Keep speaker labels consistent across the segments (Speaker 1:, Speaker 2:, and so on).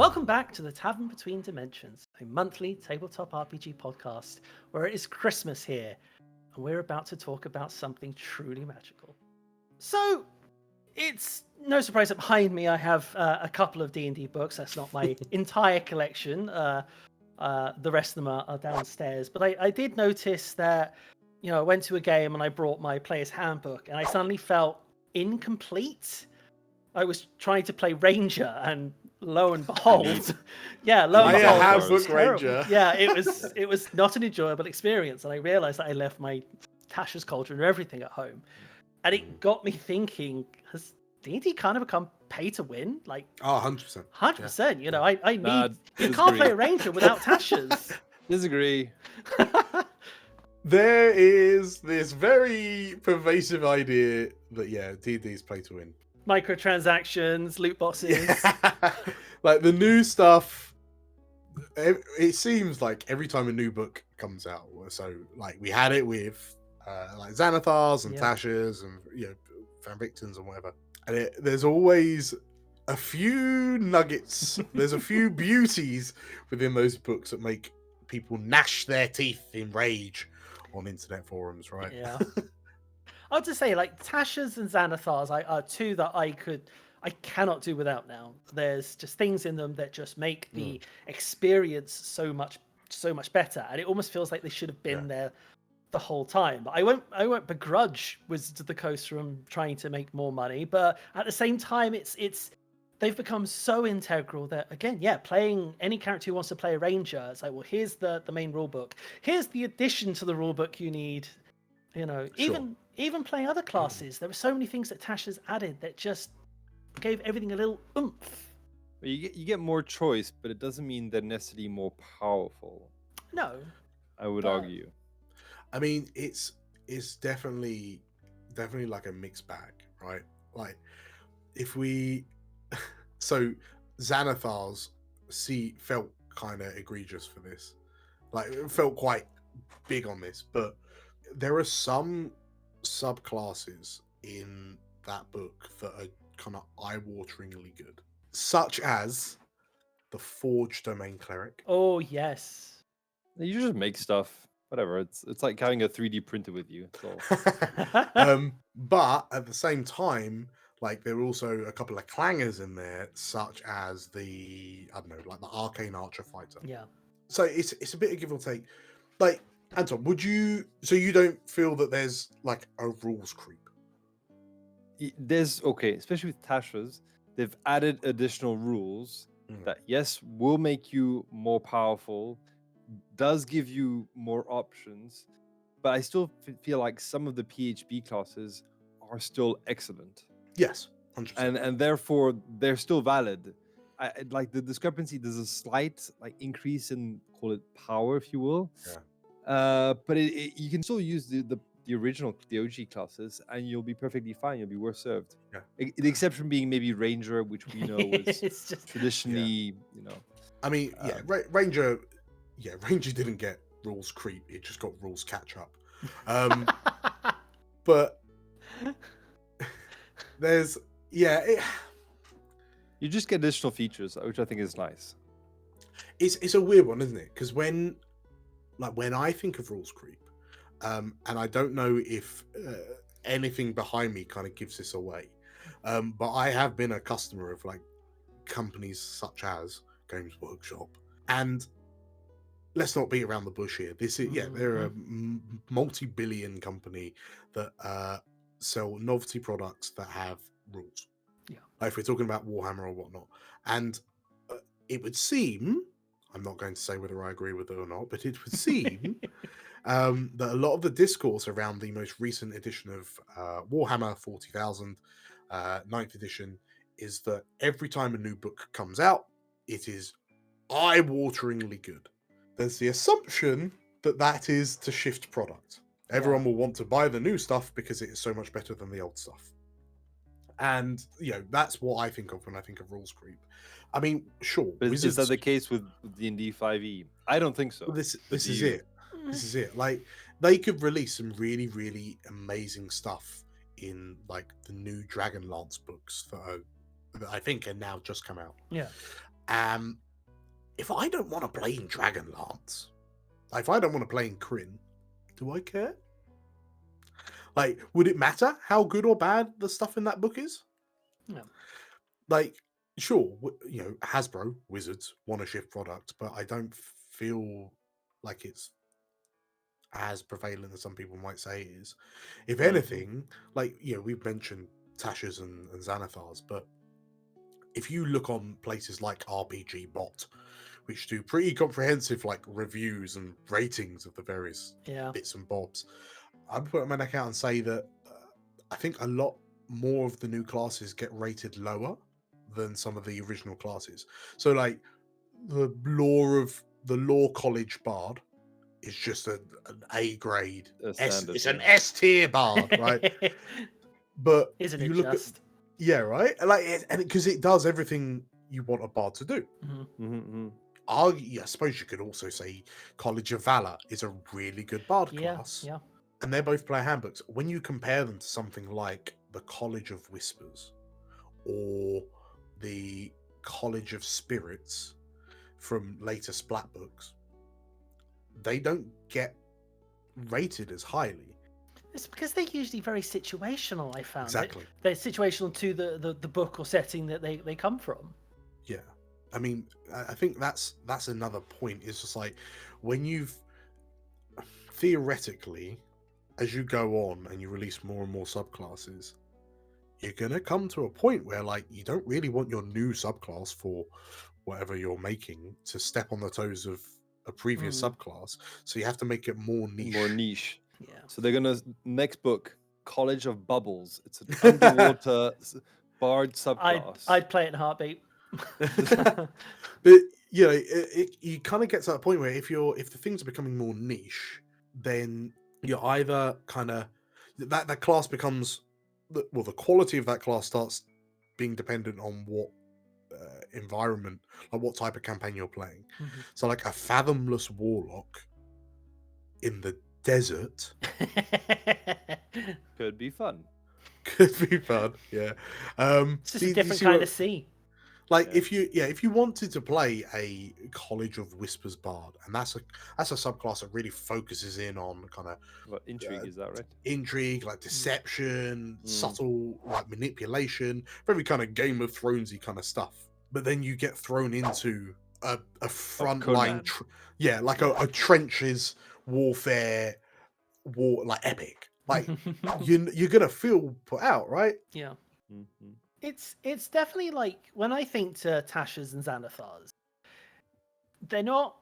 Speaker 1: Welcome back to the Tavern Between Dimensions, a monthly tabletop RPG podcast where it is Christmas here, and we're about to talk about something truly magical. So, it's no surprise that behind me I have a couple of D&D books. That's not my entire collection. The rest of them are downstairs. But I did notice that, I went to a game and I brought my player's handbook, and I suddenly felt incomplete. I was trying to play Ranger, and lo and behold,
Speaker 2: handbook
Speaker 1: Ranger. Yeah, it was not an enjoyable experience, and I realized that I left my Tasha's Cauldron and everything at home, and it got me thinking: has D&D kind of become pay to win? Like,
Speaker 2: 100%.
Speaker 1: 100%. I need. You can't play a Ranger without Tasha's.
Speaker 3: Disagree.
Speaker 2: There is this very pervasive idea that D&D is play to win.
Speaker 1: Microtransactions, loot boxes.
Speaker 2: Like the new stuff, it seems like every time a new book comes out. So like we had it with like Xanathars and Tashas and Van Victons and whatever. And there's always a few nuggets. There's a few beauties within those books that make people gnash their teeth in rage on internet forums, right?
Speaker 1: Yeah. I would just say, like, Tashas and Xanathars are two that I cannot do without now. There's just things in them that just make the experience so much better, and it almost feels like they should have been there the whole time. But I won't begrudge Wizards of the Coast from trying to make more money, but at the same time, it's they've become so integral that, again, playing any character who wants to play a Ranger, it's like, well, here's the main rule book, here's the addition to the rule book you need. Even playing other classes, there were so many things that Tasha's added that just gave everything a little oomph.
Speaker 3: You get more choice, but it doesn't mean they're necessarily more powerful.
Speaker 1: No,
Speaker 3: I would argue.
Speaker 2: I mean, it's definitely like a mixed bag, right? Like if we so Xanathars felt kind of egregious for this, like it felt quite big on this, but there are some subclasses in that book that are kind of eye-wateringly good, such as the Forge Domain Cleric.
Speaker 1: Oh yes,
Speaker 3: you just make stuff. Whatever. It's like having a 3D printer with you. So.
Speaker 2: But at the same time, like there are also a couple of clangers in there, such as the the Arcane Archer Fighter.
Speaker 1: Yeah.
Speaker 2: So it's a bit of give or take. Like Anton, so you don't feel that there's like a rules creep?
Speaker 3: There's especially with Tasha's, they've added additional rules that will make you more powerful, does give you more options, but I still feel like some of the PHB classes are still excellent.
Speaker 2: Yes, 100%.
Speaker 3: And therefore they're still valid. I like the discrepancy. There's a slight increase in, call it, power, if you will.
Speaker 2: Yeah.
Speaker 3: But you can still use the original, the OG classes, and you'll be perfectly fine. You'll be well served.
Speaker 2: Yeah.
Speaker 3: The exception being maybe Ranger, which we know was
Speaker 1: just
Speaker 3: traditionally,
Speaker 2: I mean, Ranger didn't get rules creep. It just got rules catch up. But there's
Speaker 3: you just get additional features, which I think is nice.
Speaker 2: It's a weird one, isn't it? Because when I think of rules creep, and I don't know if anything behind me kind of gives this away, but I have been a customer of like companies such as Games Workshop, and let's not beat around the bush here. This is they're a multi-billion company that sell novelty products that have rules.
Speaker 1: Yeah,
Speaker 2: like if we're talking about Warhammer or whatnot, and it would seem, I'm not going to say whether I agree with it or not, but it would seem that a lot of the discourse around the most recent edition of Warhammer 40,000, 9th edition, is that every time a new book comes out, it is eye-wateringly good. There's the assumption that is to shift product. Everyone will want to buy the new stuff because it is so much better than the old stuff. And, that's what I think of when I think of rules creep. I mean, sure.
Speaker 3: But is that the case with D&D 5e? I don't think so.
Speaker 2: Well, this is it. This is it. Like, they could release some really, really amazing stuff in, like, the new Dragonlance books that I think are now just come out.
Speaker 1: Yeah.
Speaker 2: If I don't want to play in Dragonlance, if I don't want to play in Kryn, do I care? Like, would it matter how good or bad the stuff in that book is?
Speaker 1: No.
Speaker 2: Like, sure, Hasbro, Wizards, want to shift product, but I don't feel like it's as prevalent as some people might say it is. If anything, like, we've mentioned Tasha's and Xanathars, but if you look on places like RPG Bot, which do pretty comprehensive like reviews and ratings of the various bits and bobs, I'd put my neck out and say that I think a lot more of the new classes get rated lower than some of the original classes. So like the lore college bard is just an A grade. It's an S tier bard, right? But
Speaker 1: isn't
Speaker 2: you
Speaker 1: it
Speaker 2: look
Speaker 1: just?
Speaker 2: Right? Like, and because it does everything you want a bard to do. I suppose you could also say College of Valor is a really good bard class.
Speaker 1: Yeah.
Speaker 2: And they're both player handbooks. When you compare them to something like the College of Whispers or the College of Spirits from later Splat books, they don't get rated as highly.
Speaker 1: It's because they're usually very situational, I found.
Speaker 2: Exactly.
Speaker 1: They're situational to the book or setting that they come from.
Speaker 2: Yeah. I mean, I think that's another point. It's just like when you've theoretically, as you go on and you release more and more subclasses, you're gonna come to a point where like you don't really want your new subclass for whatever you're making to step on the toes of a previous subclass. So you have to make it more niche.
Speaker 1: Yeah.
Speaker 3: So they're gonna next book, College of Bubbles. It's an underwater bard subclass.
Speaker 1: I'd play it in a heartbeat.
Speaker 2: But you kind of get to that point where if the things are becoming more niche, then you're either kind of that class becomes the quality of that class starts being dependent on what environment, like what type of campaign you're playing. So like a fathomless warlock in the desert
Speaker 3: could be fun.
Speaker 2: Yeah.
Speaker 1: It's just a different kind of sea.
Speaker 2: Like if you wanted to play a College of Whispers bard, and that's a subclass that really focuses in on kind of
Speaker 3: intrigue, is that right?
Speaker 2: Intrigue, like deception, subtle like manipulation, very kind of Game of Thronesy kind of stuff. But then you get thrown into a frontline, like a trenches warfare like epic. Like you're gonna feel put out, right?
Speaker 1: Yeah. It's definitely like when I think to Tasha's and Xanathars, they're not.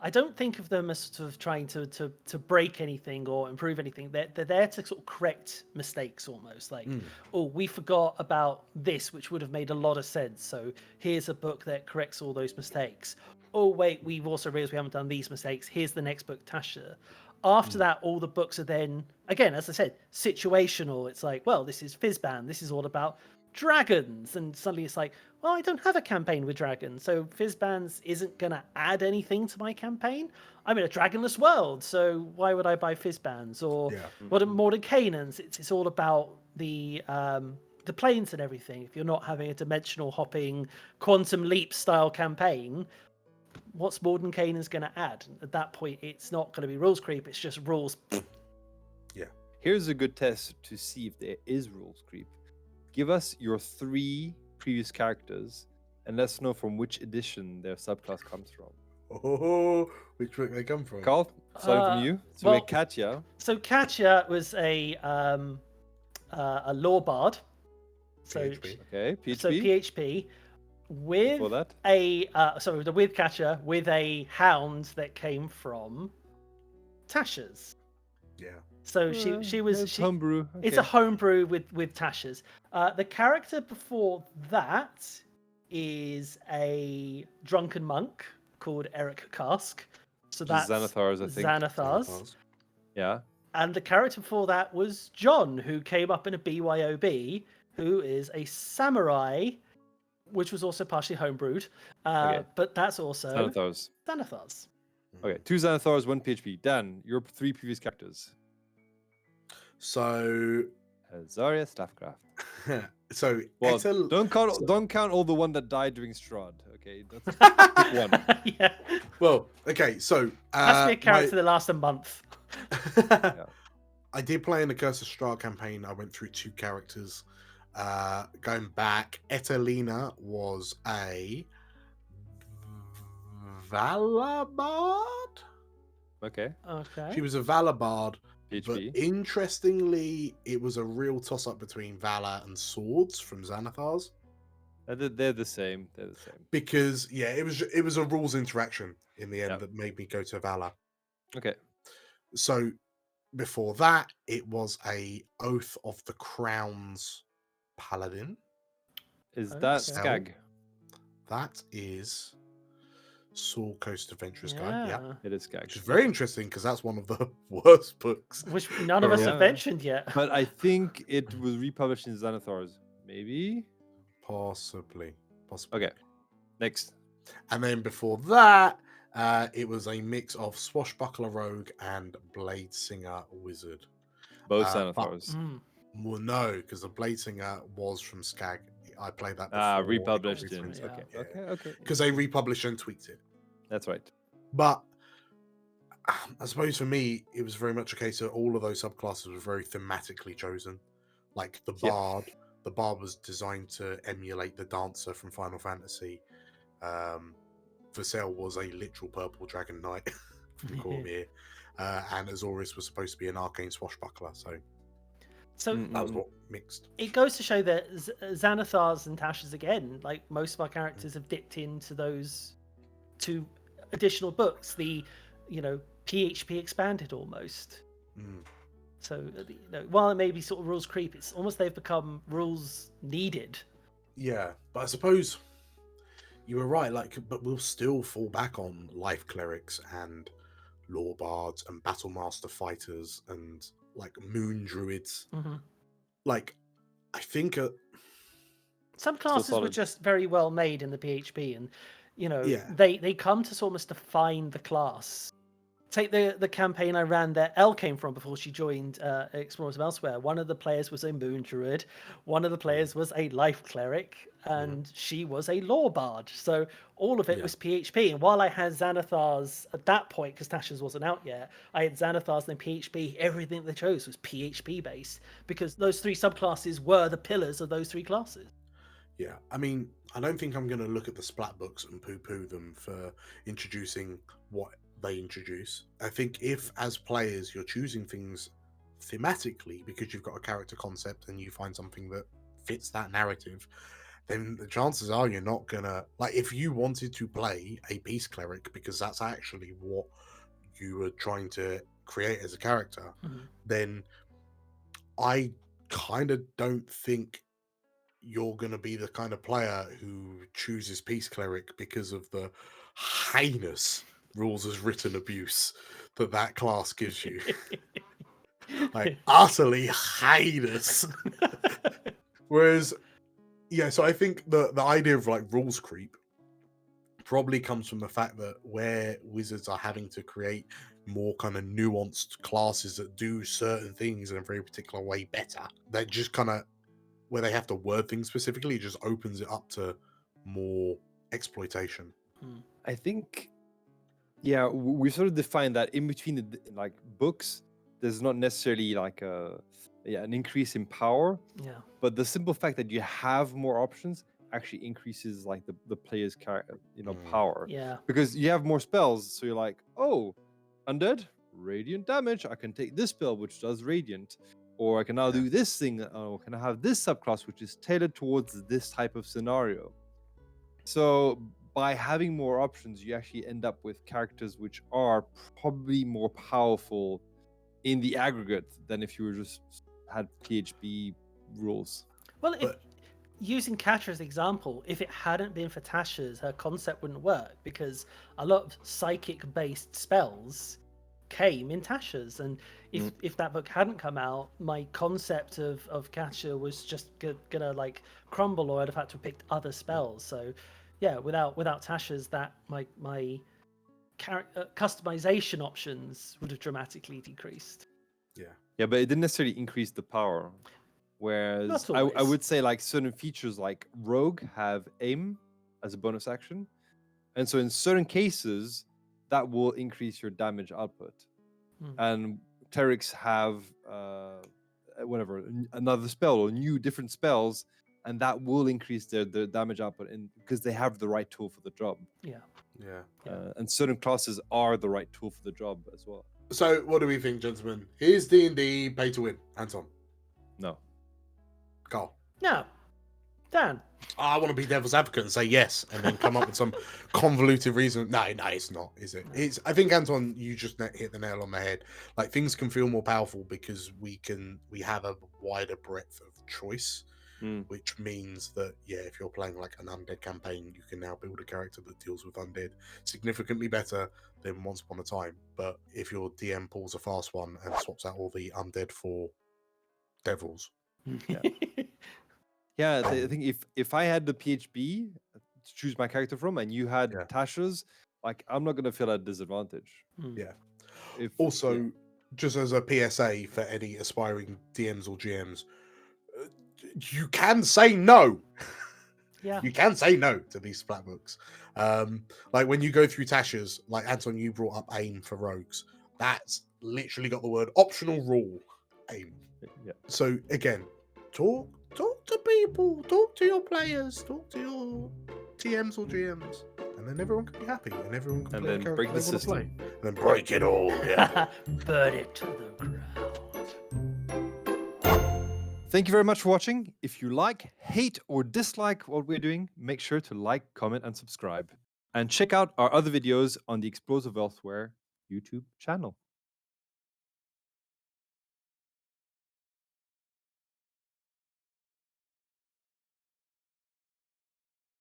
Speaker 1: I don't think of them as sort of trying to break anything or improve anything. They're there to sort of correct mistakes almost. Like, oh, we forgot about this, which would have made a lot of sense. So here's a book that corrects all those mistakes. Oh wait, we've also realized we haven't done these mistakes. Here's the next book, Tasha. After that, all the books are then, again, as I said, situational. It's like, well, this is Fizzban. This is all about dragons. And suddenly it's like, well, I don't have a campaign with dragons. So Fizzban's isn't going to add anything to my campaign. I'm in a dragonless world. So why would I buy Fizzban's? Or what are Mordenkainen's? It's all about the planes and everything. If you're not having a dimensional hopping, quantum leap style campaign, what's Mordenkainen's going to add? At that point, it's not going to be rules creep. It's just rules.
Speaker 2: Yeah.
Speaker 3: Here's a good test to see if there is rules creep. Give us your 3 previous characters and let us know from which edition their subclass comes from.
Speaker 2: Oh, which book they come from?
Speaker 3: Carl, starting from you. So we had Katya.
Speaker 1: So Katya was a lore bard. So
Speaker 2: PHP.
Speaker 3: Okay, PHP.
Speaker 1: So PHP with
Speaker 3: Before that?
Speaker 1: with Katya with a hound that came from Tasha's.
Speaker 2: Yeah.
Speaker 1: So she was
Speaker 3: homebrew. Okay.
Speaker 1: It's a homebrew with Tasha's. The character before that is a drunken monk called Eric Cask. So that's
Speaker 3: Xanathars, I think.
Speaker 1: Xanathars.
Speaker 3: Yeah.
Speaker 1: And the character before that was John, who came up in a BYOB, who is a samurai, which was also partially homebrewed. But that's also Xanathars.
Speaker 3: Okay, 2 Xanathars, 1 PHP. Dan, your 3 previous characters.
Speaker 2: So
Speaker 3: Zarya Staffcraft.
Speaker 2: So
Speaker 3: Well,
Speaker 2: Etel-
Speaker 3: don't count all the one that died during Strahd. Okay, pick one.
Speaker 1: Yeah.
Speaker 2: well, okay, so
Speaker 1: Has to be a character that lasts a month.
Speaker 2: I did play in the Curse of Strahd campaign. I went through 2 characters. Going back, Etelina was a Valabard.
Speaker 3: Okay.
Speaker 2: She was a Valabard, but
Speaker 3: PHP.
Speaker 2: interestingly, it was a real toss-up between Valor and Swords from Xanathar's.
Speaker 3: They're the same. They're the same.
Speaker 2: Because it was a rules interaction in the end
Speaker 3: Yep.
Speaker 2: that made me go to Valor.
Speaker 3: Okay.
Speaker 2: So before that, it was a Oath of the Crown's Paladin.
Speaker 3: Is
Speaker 1: Okay.
Speaker 3: that Skag?
Speaker 2: That is Saul Coast Adventurers Guide. Yeah.
Speaker 3: It is Skag.
Speaker 2: Which is very interesting because that's one of the worst books.
Speaker 1: Which none of us
Speaker 3: Yeah.
Speaker 1: have mentioned yet.
Speaker 3: But I think it was republished in Xanathar's. Maybe.
Speaker 2: Possibly.
Speaker 3: Okay. Next.
Speaker 2: And then before that, it was a mix of Swashbuckler Rogue and Blade Singer Wizard.
Speaker 3: Both
Speaker 2: but-
Speaker 3: Xanathar's.
Speaker 2: Well, no, because the Blade Singer was from Skag. I played that before.
Speaker 3: Republished in.
Speaker 1: reprinted.
Speaker 3: Okay.
Speaker 1: Yeah.
Speaker 3: Okay.
Speaker 2: Because they republished and tweaked it.
Speaker 3: That's right.
Speaker 2: But I suppose for me, it was very much a case of all of those subclasses were very thematically chosen. Like the
Speaker 3: Yep.
Speaker 2: Bard. The Bard was designed to emulate the Dancer from Final Fantasy. Vassell was a literal purple dragon knight from Cormier. And Azorius was supposed to be an arcane swashbuckler. So
Speaker 1: So
Speaker 2: that was what mixed.
Speaker 1: it goes to show that Xanathar's and Tasha's, again, like most of our characters have dipped into those 2 additional books. The, PHP expanded almost. So, while it may be sort of rules creep, it's almost they've become rules needed.
Speaker 2: Yeah, but I suppose you were right. But we'll still fall back on life clerics and law bards and battle master fighters and moon druids. I think
Speaker 1: Some classes were
Speaker 3: solid.
Speaker 1: just very well made in the PHP, and
Speaker 2: Yeah.
Speaker 1: they come to almost define the class. Take the campaign I ran that Elle came from before she joined Explorers of Elsewhere. One of the players was a moon druid, one of the players was a life cleric, and she was a law bard. So all of it was PHP. And while I had Xanathar's at that point, because Tasha's wasn't out yet, I had Xanathar's and PHP. Everything they chose was PHP based because those 3 subclasses were the pillars of those 3 classes.
Speaker 2: Yeah, I mean, I don't think I'm going to look at the splat books and poo-poo them for introducing what they introduce. I think if, as players, you're choosing things thematically because you've got a character concept and you find something that fits that narrative, then the chances are you're not gonna if you wanted to play a peace cleric because that's actually what you were trying to create as a character, then I kind of don't think you're going to be the kind of player who chooses peace cleric because of the heinous rules as written abuse that class gives you. Utterly heinous. Whereas so I think the idea of rules creep probably comes from the fact that where wizards are having to create more kind of nuanced classes that do certain things in a very particular way better, they're just kind of where they have to word things specifically, it just opens it up to more exploitation.
Speaker 3: I think, we sort of define that in between the books, there's not necessarily an increase in power.
Speaker 1: Yeah.
Speaker 3: But the simple fact that you have more options actually increases the player's power.
Speaker 1: Yeah.
Speaker 3: Because you have more spells, so you're like, oh, undead, radiant damage. I can take this spell which does radiant. Or I can now do this thing, or can I have this subclass which is tailored towards this type of scenario. So by having more options, you actually end up with characters which are probably more powerful in the aggregate than if you were just had PHP rules.
Speaker 1: Well, using Katra as an example, if it hadn't been for Tasha's, her concept wouldn't work because a lot of psychic-based spells came in Tasha's, and if that book hadn't come out, my concept of Katra was just gonna crumble, or I'd have had to have picked other spells. So without Tasha's, that my customization options would have dramatically decreased.
Speaker 3: Yeah, but it didn't necessarily increase the power. Whereas
Speaker 1: Not
Speaker 3: I
Speaker 1: always.
Speaker 3: would say like certain features like Rogue have aim as a bonus action. And so in certain cases, that will increase your damage output. And Clerics have another spell or different spells, and that will increase their damage output because they have the right tool for the job.
Speaker 1: Yeah.
Speaker 3: And certain classes are the right tool for the job as well.
Speaker 2: So, what do we think, gentlemen? Is D&D pay to win? Anton,
Speaker 3: No.
Speaker 2: Carl.
Speaker 1: No. Dan.
Speaker 2: I want to be devil's advocate and say yes, and then come up with some convoluted reason. No, it's not, is it? It's. I think, Anton, you just hit the nail on the head. Like, things can feel more powerful because we have a wider breadth of choice, which means that if you're playing like an undead campaign, you can now build a character that deals with undead significantly better than once upon a time. But if your DM pulls a fast one and swaps out all the undead for devils.
Speaker 3: Yeah, I think if I had the PHB to choose my character from, and you had Tasha's, like I'm not gonna feel at a disadvantage.
Speaker 2: Yeah. Also, just as a PSA for any aspiring DMs or GMs, you can say no.
Speaker 1: Yeah.
Speaker 2: You can say no to these splat books. Like when you go through Tasha's, like Anton, you brought up aim for rogues. That's literally got the word optional rule aim.
Speaker 3: Yeah.
Speaker 2: So again, talk to people, talk to your players, talk to your TMs or GMs, and then everyone can be happy, and everyone can play
Speaker 3: then break the system,
Speaker 2: and then break it all. Yeah.
Speaker 1: Burn it to the ground.
Speaker 3: Thank you very much for watching. If you like, hate, or dislike what we're doing, make sure to like, comment, and subscribe. And check out our other videos on the Explorers of Elsewhere YouTube channel.